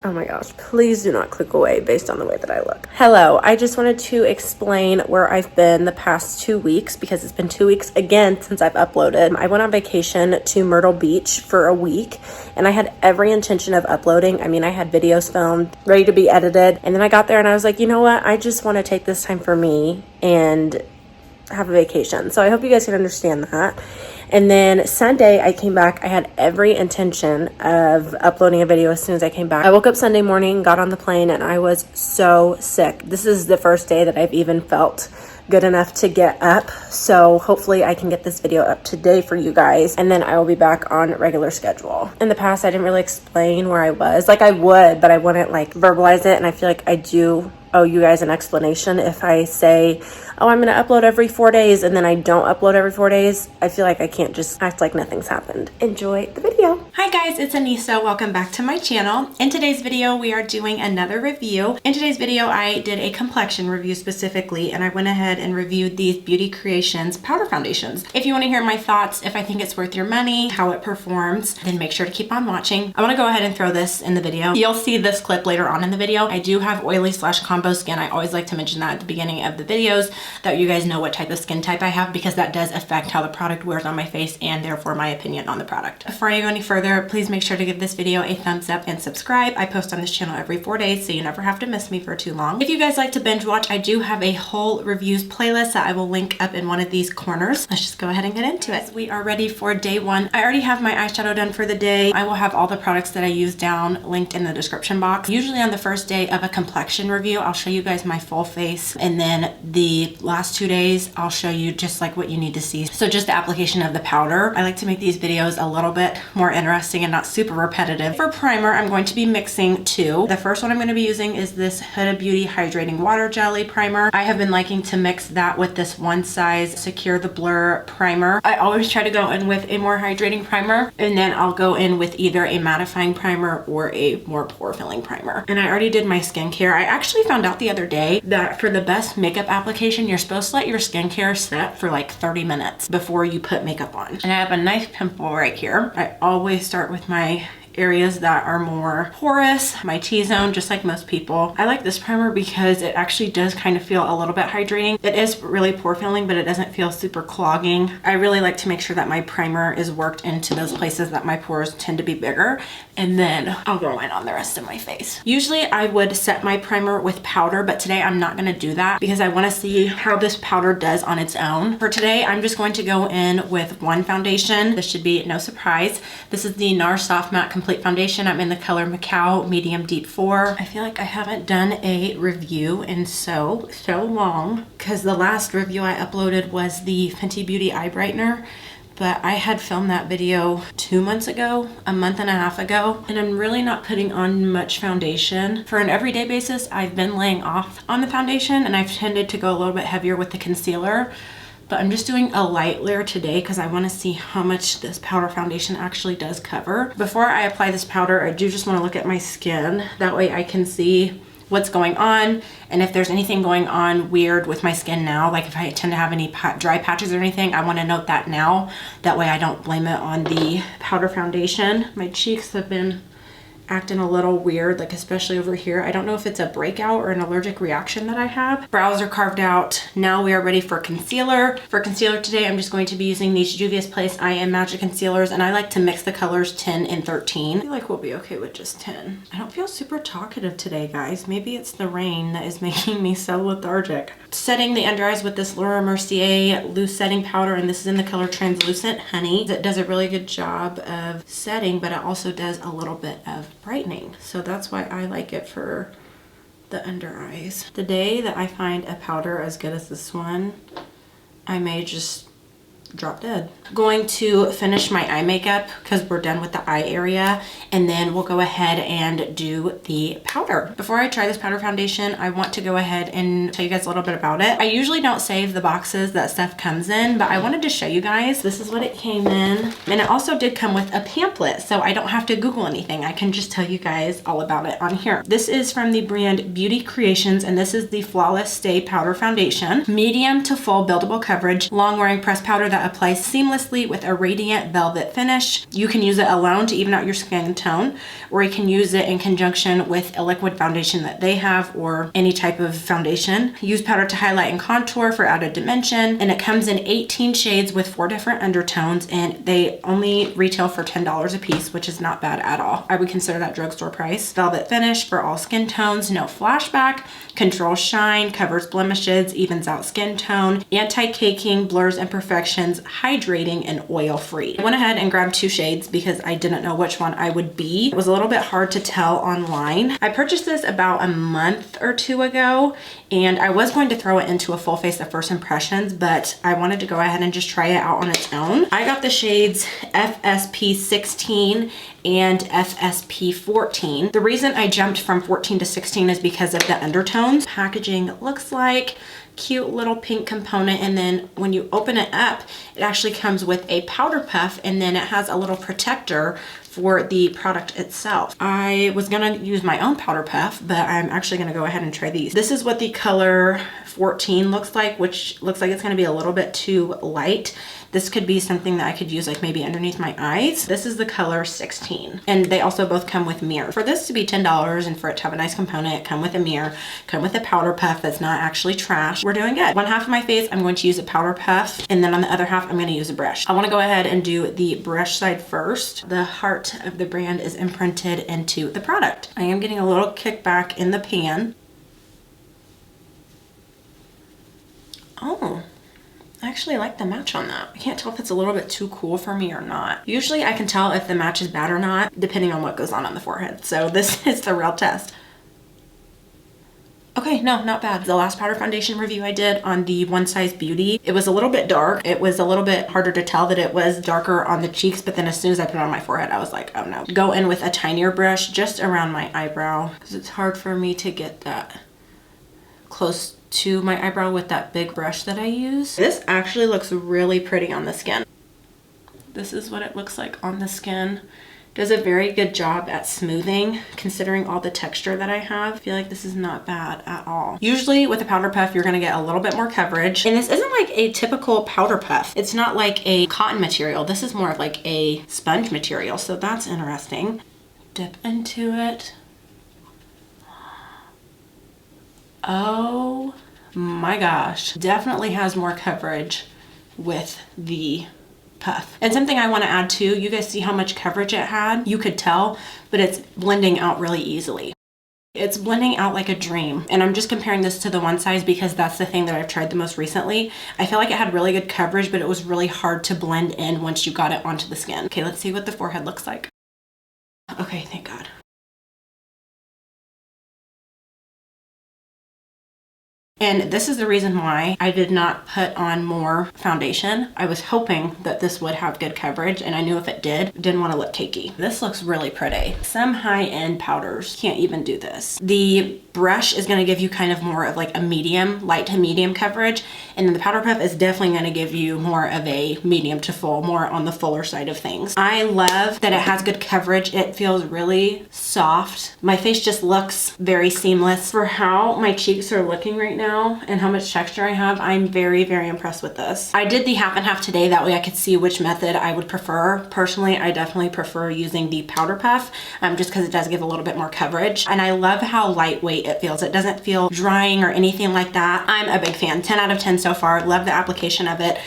Oh my gosh, please do not click away based on the way that I look. Hello, I just wanted to explain where I've been the past 2 weeks because it's been 2 weeks again since I've uploaded. I went on vacation to Myrtle Beach for a week and I had every intention of uploading. I mean, I had videos filmed, ready to be edited. And then I got there and I was like, you know what? I just want to take this time for me and have a vacation. So I hope you guys can understand that. And then Sunday I came back. I had every intention of uploading a video as soon as I came back. I woke up Sunday morning, got on the plane, and I was so sick. This is the first day that I've even felt good enough to get up. So hopefully I can get this video up today for you guys, and then I will be back on regular schedule. In the past, I didn't really explain where I was. Like I would, but I wouldn't like verbalize it. And I feel like I do owe you guys an explanation if I say, oh, I'm gonna upload every 4 days and then I don't upload every 4 days. I feel like I can't just act like nothing's happened. Enjoy the video. Hi guys, it's Anissa. Welcome back to my channel. In today's video, we are doing another review. In today's video, I did a complexion review specifically, and I went ahead and reviewed these Beauty Creations powder foundations. If you wanna hear my thoughts, if I think it's worth your money, how it performs, then make sure to keep on watching. I wanna go ahead and throw this in the video. You'll see this clip later on in the video. I do have oily / combo skin. I always like to mention that at the beginning of the videos, that you guys know what type of skin type I have, because that does affect how the product wears on my face and therefore my opinion on the product. Before I go any further, please make sure to give this video a thumbs up and subscribe. I post on this channel every 4 days, so you never have to miss me for too long. If you guys like to binge watch, I do have a whole reviews playlist that I will link up in one of these corners. Let's just go ahead and get into it. We are ready for day one. I already have my eyeshadow done for the day. I will have all the products that I use down linked in the description box. Usually on the first day of a complexion review, I'll show you guys my full face, and then the last 2 days I'll show you just like what you need to see. So just the application of the powder. I like to make these videos a little bit more interesting and not super repetitive. For primer, I'm going to be mixing two. The first one I'm going to be using is this Huda Beauty Hydrating Water Jelly Primer. I have been liking to mix that with this One Size Secure the Blur Primer. I always try to go in with a more hydrating primer, and then I'll go in with either a mattifying primer or a more pore filling primer. And I already did my skincare. I actually found out the other day that for the best makeup application, you're supposed to let your skincare set for like 30 minutes before you put makeup on. And I have a nice pimple right here. I always start with my areas that are more porous, my T-zone, just like most people. I like this primer because it actually does kind of feel a little bit hydrating. It is really pore filling, but it doesn't feel super clogging. I really like to make sure that my primer is worked into those places that my pores tend to be bigger, and then I'll go in on the rest of my face. Usually I would set my primer with powder, but today I'm not gonna do that because I wanna see how this powder does on its own. For today, I'm just going to go in with one foundation. This should be no surprise. This is the NARS Soft Matte Complete Foundation. I'm in the color Macao Medium Deep 4. I feel like I haven't done a review in so long, because the last review I uploaded was the Fenty Beauty Eye Brightener, but I had filmed that video 2 months ago, a month and a half ago, and I'm really not putting on much foundation. For an everyday basis, I've been laying off on the foundation, and I've tended to go a little bit heavier with the concealer. But I'm just doing a light layer today because I want to see how much this powder foundation actually does cover. Before I apply this powder, I do just want to look at my skin. That way I can see what's going on, and if there's anything going on weird with my skin now, like if I tend to have any dry patches or anything, I want to note that now. That way I don't blame it on the powder foundation. My cheeks have been acting a little weird, like especially over here. I don't know if it's a breakout or an allergic reaction that I have. Brows are carved out. Now we are ready for concealer. For concealer today, I'm just going to be using these Juvia's Place I Am Magic Concealers, and I like to mix the colors 10 and 13. I feel like we'll be okay with just 10. I don't feel super talkative today, guys. Maybe it's the rain that is making me so lethargic. Setting the under eyes with this Laura Mercier loose setting powder, and this is in the color Translucent Honey. It does a really good job of setting, but it also does a little bit of brightening, so that's why I like it for the under eyes. The day that I find a powder as good as this one, I may just drop dead. Going to finish my eye makeup because we're done with the eye area, and then we'll go ahead and do the powder. Before I try this powder foundation, I want to go ahead and tell you guys a little bit about it. I usually don't save the boxes that stuff comes in, but I wanted to show you guys. This is what it came in, and it also did come with a pamphlet, so I don't have to Google anything. I can just tell you guys all about it on here. This is from the brand Beauty Creations, and this is the Flawless Stay Powder Foundation. Medium to full buildable coverage, long wearing pressed powder that that applies seamlessly with a radiant velvet finish. You can use it alone to even out your skin tone, or you can use it in conjunction with a liquid foundation that they have or any type of foundation. Use powder to highlight and contour for added dimension, and it comes in 18 shades with 4 different undertones, and they only retail for $10 a piece, which is not bad at all. I would consider that drugstore price. Velvet finish for all skin tones, no flashback, controls shine, covers blemishes, evens out skin tone, anti-caking, blurs imperfections, hydrating, and oil free. I went ahead and grabbed 2 shades because I didn't know which one I would be. It was a little bit hard to tell online. I purchased this about a month or 2 ago, and I was going to throw it into a full face of first impressions, but I wanted to go ahead and just try it out on its own. I got the shades FSP 16 and FSP 14. The reason I jumped from 14 to 16 is because of the undertones. Packaging looks like cute little pink component, and then when you open it up, it actually comes with a powder puff, and then it has a little protector for the product itself. I was gonna use my own powder puff, but I'm actually gonna go ahead and try these. This is what the color 14 looks like, which looks like it's gonna be a little bit too light. This could be something that I could use like maybe underneath my eyes. This is the color 16. And they also both come with mirror. For this to be $10 and for it to have a nice component, come with a mirror, come with a powder puff that's not actually trash, we're doing good. One half of my face, I'm going to use a powder puff, and then on the other half, I'm gonna use a brush. I wanna go ahead and do the brush side first. The heart of the brand is imprinted into the product. I am getting a little kickback in the pan. Oh. I actually like the match on that. I can't tell if it's a little bit too cool for me or not. Usually I can tell if the match is bad or not, depending on what goes on the forehead. So this is the real test. Okay, no, not bad. The last powder foundation review I did on the One Size Beauty, it was a little bit dark. It was a little bit harder to tell that it was darker on the cheeks, but then as soon as I put it on my forehead, I was like, oh no. Go in with a tinier brush just around my eyebrow, because it's hard for me to get that close to my eyebrow with that big brush that I use. This actually looks really pretty on the skin. This is what it looks like on the skin. Does a very good job at smoothing, considering all the texture that I have. I feel like this is not bad at all. Usually with a powder puff, you're gonna get a little bit more coverage. And this isn't like a typical powder puff. It's not like a cotton material. This is more of like a sponge material. So that's interesting. Dip into it. Oh my gosh, definitely has more coverage with the puff. And something I want to add too, you guys see how much coverage it had? You could tell, but it's blending out really easily. It's blending out like a dream. And I'm just comparing this to the One Size because that's the thing that I've tried the most recently. I feel like it had really good coverage, but it was really hard to blend in once you got it onto the skin. Okay, let's see what the forehead looks like. Okay, thank God. And this is the reason why I did not put on more foundation. I was hoping that this would have good coverage, and I knew if it didn't want to look cakey. This looks really pretty. Some high-end powders can't even do this. The brush is going to give you kind of more of like a medium, light to medium coverage, and then the powder puff is definitely going to give you more of a medium to full, more on the fuller side of things. I love that it has good coverage. It feels really soft. My face just looks very seamless. For how my cheeks are looking right now and how much texture I have, I'm very, very impressed with this. I did the half and half today, that way I could see which method I would prefer. Personally, I definitely prefer using the powder puff, just because it does give a little bit more coverage. And I love how lightweight it feels. It doesn't feel drying or anything like that. I'm a big fan. 10 out of 10 so far. Love the application of it.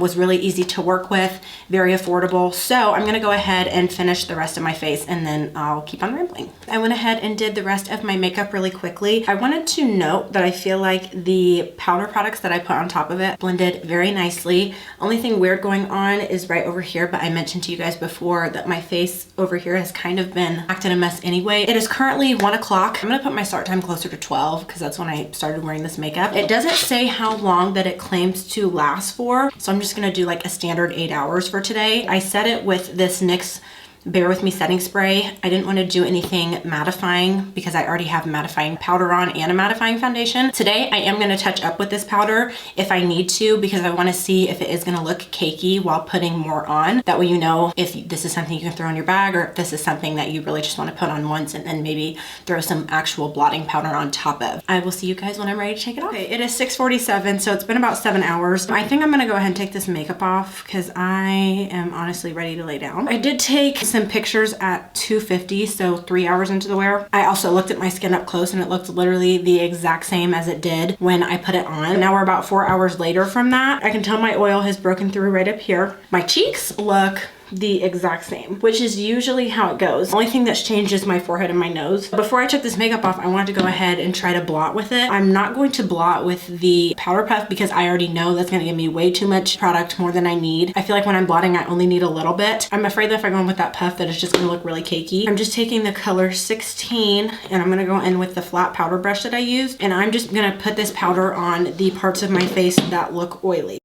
Was really easy to work with, very affordable. So I'm gonna go ahead and finish the rest of my face, and then I'll keep on rambling. I went ahead and did the rest of my makeup really quickly. I wanted to note that I feel like the powder products that I put on top of it blended very nicely. Only thing weird going on is right over here, but I mentioned to you guys before that my face over here has kind of been acting a mess anyway. It is currently 1 o'clock. I'm gonna put my start time closer to 12 because that's when I started wearing this makeup. It doesn't say how long that it claims to last for, so I'm just gonna do like a standard 8 hours for today. I set it with this NYX Bare With Me setting spray. I didn't want to do anything mattifying because I already have mattifying powder on and a mattifying foundation. Today I am going to touch up with this powder if I need to, because I want to see if it is going to look cakey while putting more on. That way you know if this is something you can throw in your bag, or if this is something that you really just want to put on once and then maybe throw some actual blotting powder on top of. I will see you guys when I'm ready to take it off. Okay, it is 6:47, so it's been about 7 hours. I think I'm going to go ahead and take this makeup off because I am honestly ready to lay down. I did take some pictures at 2:50, so 3 hours into the wear. I also looked at my skin up close and it looked literally the exact same as it did when I put it on. Now we're about 4 hours later from that. I can tell my oil has broken through right up here. My cheeks look the exact same, which is usually how it goes. The only thing that's changed is my forehead and my nose. Before I took this makeup off, I wanted to go ahead and try to blot with it. I'm not going to blot with the powder puff because I already know that's gonna give me way too much product, more than I need. I feel like when I'm blotting, I only need a little bit. I'm afraid that if I go in with that puff, that it's just gonna look really cakey. I'm just taking the color 16 and I'm gonna go in with the flat powder brush that I used, and I'm just gonna put this powder on the parts of my face that look oily.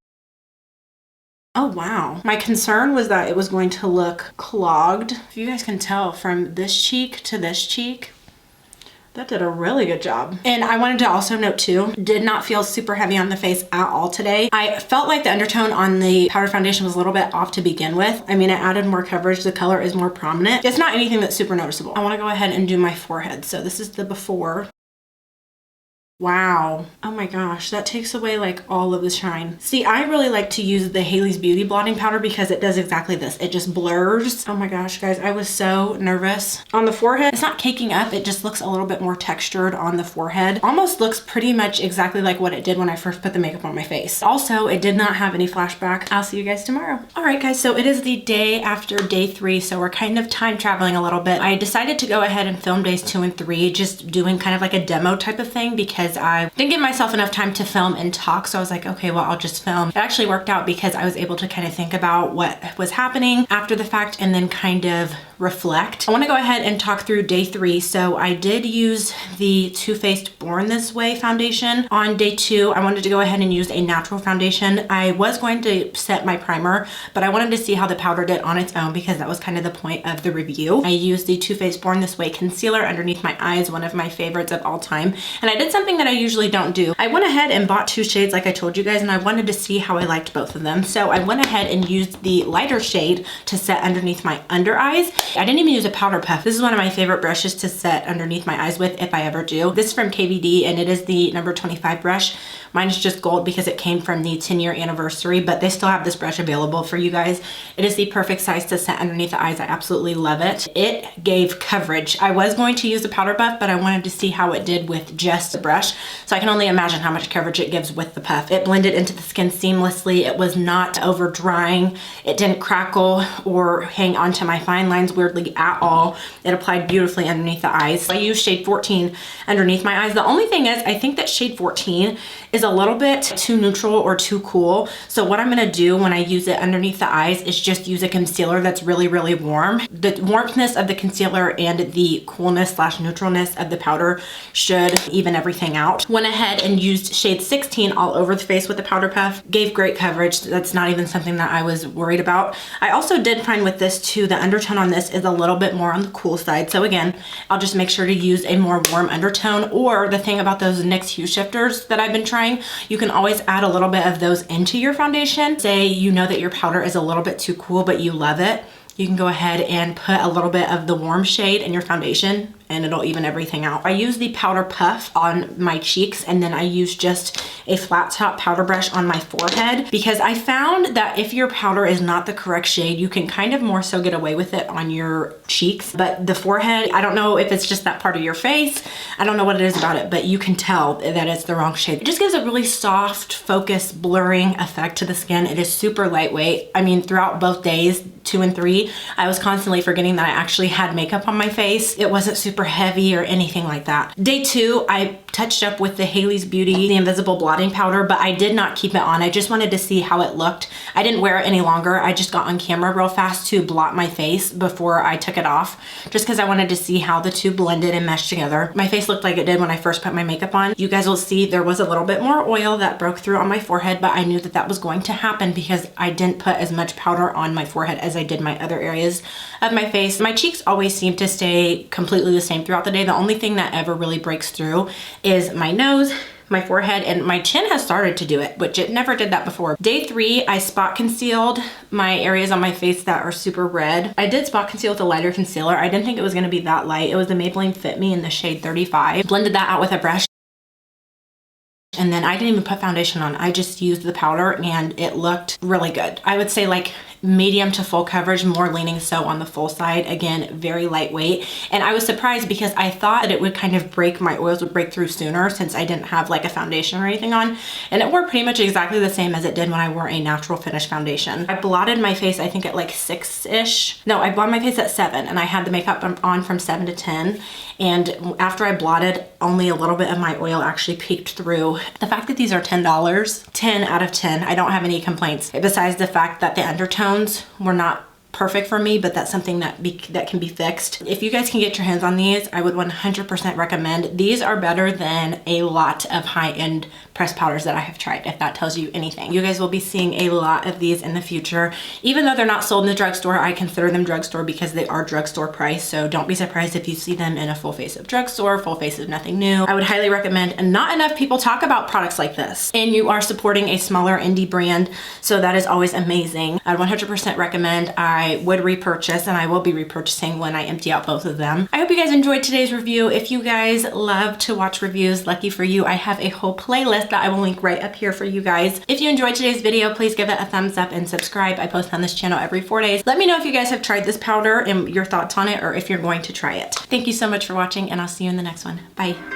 Oh wow. My concern was that it was going to look clogged. If you guys can tell from this cheek to this cheek, that did a really good job. And I wanted to also note too, did not feel super heavy on the face at all today. I felt like the undertone on the powder foundation was a little bit off to begin with. I mean, it added more coverage. The color is more prominent. It's not anything that's super noticeable. I want to go ahead and do my forehead. So this is the before. Wow. Oh my gosh, that takes away like all of the shine. See, I really like to use the Haley's Beauty blotting powder because it does exactly this. It just blurs. Oh my gosh, guys, I was so nervous. On the forehead, it's not caking up. It just looks a little bit more textured on the forehead. Almost looks pretty much exactly like what it did when I first put the makeup on my face. Also, it did not have any flashback. I'll see you guys tomorrow. All right, guys, so it is the day after day 3, so we're kind of time traveling a little bit. I decided to go ahead and film days 2 and 3, just doing kind of like a demo type of thing because I didn't give myself enough time to film and talk. So I was like, okay, well, I'll just film. It actually worked out because I was able to kind of think about what was happening after the fact and then kind of reflect. I want to go ahead and talk through day 3. So I did use the Too Faced Born This Way foundation. On day 2, I wanted to go ahead and use a natural foundation. I was going to set my primer, but I wanted to see how the powder did on its own because that was kind of the point of the review. I used the Too Faced Born This Way concealer underneath my eyes, one of my favorites of all time. And I did something that I usually don't do. I went ahead and bought 2 shades like I told you guys, and I wanted to see how I liked both of them. So I went ahead and used the lighter shade to set underneath my under eyes. I didn't even use a powder puff. This is one of my favorite brushes to set underneath my eyes with if I ever do. This is from KVD and it is the number 25 brush. Mine is just gold because it came from the 10-year anniversary, but they still have this brush available for you guys. It is the perfect size to set underneath the eyes. I absolutely love it. It gave coverage. I was going to use the powder puff, but I wanted to see how it did with just the brush. So I can only imagine how much coverage it gives with the puff. It blended into the skin seamlessly. It was not over drying. It didn't crackle or hang onto my fine lines weirdly at all. It applied beautifully underneath the eyes. I used shade 14 underneath my eyes. The only thing is, I think that shade 14 is a little bit too neutral or too cool. So what I'm gonna do when I use it underneath the eyes is just use a concealer that's really, really warm. The warmthness of the concealer and the coolness slash neutralness of the powder should even everything out. Went ahead and used shade 16 all over the face with the powder puff. Gave great coverage. That's not even something that I was worried about. I also did find with this too, the undertone on this is a little bit more on the cool side. So again, I'll just make sure to use a more warm undertone, or the thing about those NYX hue shifters that I've been trying, you can always add a little bit of those into your foundation. Say you know that your powder is a little bit too cool, but you love it. You can go ahead and put a little bit of the warm shade in your foundation and it'll even everything out. I use the powder puff on my cheeks and then I use just a flat top powder brush on my forehead because I found that if your powder is not the correct shade, you can kind of more so get away with it on your cheeks. But the forehead, I don't know if it's just that part of your face. I don't know what it is about it, but you can tell that it's the wrong shade. It just gives a really soft, focused, blurring effect to the skin. It is super lightweight. I mean, throughout both days, 2 and 3, I was constantly forgetting that I actually had makeup on my face. It wasn't super heavy or anything like that. Day 2, I touched up with the Haley's Beauty, the Invisible Blotting Powder, but I did not keep it on. I just wanted to see how it looked. I didn't wear it any longer. I just got on camera real fast to blot my face before I took it off, just because I wanted to see how the two blended and meshed together. My face looked like it did when I first put my makeup on. You guys will see there was a little bit more oil that broke through on my forehead, but I knew that that was going to happen because I didn't put as much powder on my forehead as I did my other areas of my face. My cheeks always seem to stay completely the same throughout the day. The only thing that ever really breaks through is my nose, my forehead, and my chin has started to do it, which it never did that before. Day 3, I spot concealed my areas on my face that are super red. I did spot conceal with a lighter concealer. I didn't think it was gonna be that light. It was the Maybelline Fit Me in the shade 35. Blended that out with a brush. And then I didn't even put foundation on. I just used the powder and it looked really good. I would say like medium to full coverage, more leaning so on the full side. Again, very lightweight. And I was surprised because I thought that it would kind of break, my oils would break through sooner since I didn't have like a foundation or anything on. And it wore pretty much exactly the same as it did when I wore a natural finish foundation. I blotted my face, I think at like 6-ish. No, I blotted my face at 7 and I had the makeup on from 7 to 10. And after I blotted, only a little bit of my oil actually peeked through. The fact that these are $10, 10 out of 10, I don't have any complaints. Besides the fact that the undertones were not perfect for me, but that's something that can be fixed. If you guys can get your hands on these, I would 100% recommend. These are better than a lot of high-end pressed powders that I have tried, if that tells you anything. You guys will be seeing a lot of these in the future. Even though they're not sold in the drugstore, I consider them drugstore because they are drugstore price, so don't be surprised if you see them in a full face of drugstore, full face of nothing new. I would highly recommend, and not enough people talk about products like this. And you are supporting a smaller indie brand, so that is always amazing. I'd 100% recommend. I would repurchase, and I will be repurchasing when I empty out both of them. I hope you guys enjoyed today's review. If you guys love to watch reviews, lucky for you, I have a whole playlist that I will link right up here for you guys. If you enjoyed today's video, please give it a thumbs up and subscribe. I post on this channel every 4 days. Let me know if you guys have tried this powder and your thoughts on it, or if you're going to try it. Thank you so much for watching, and I'll see you in the next one. Bye.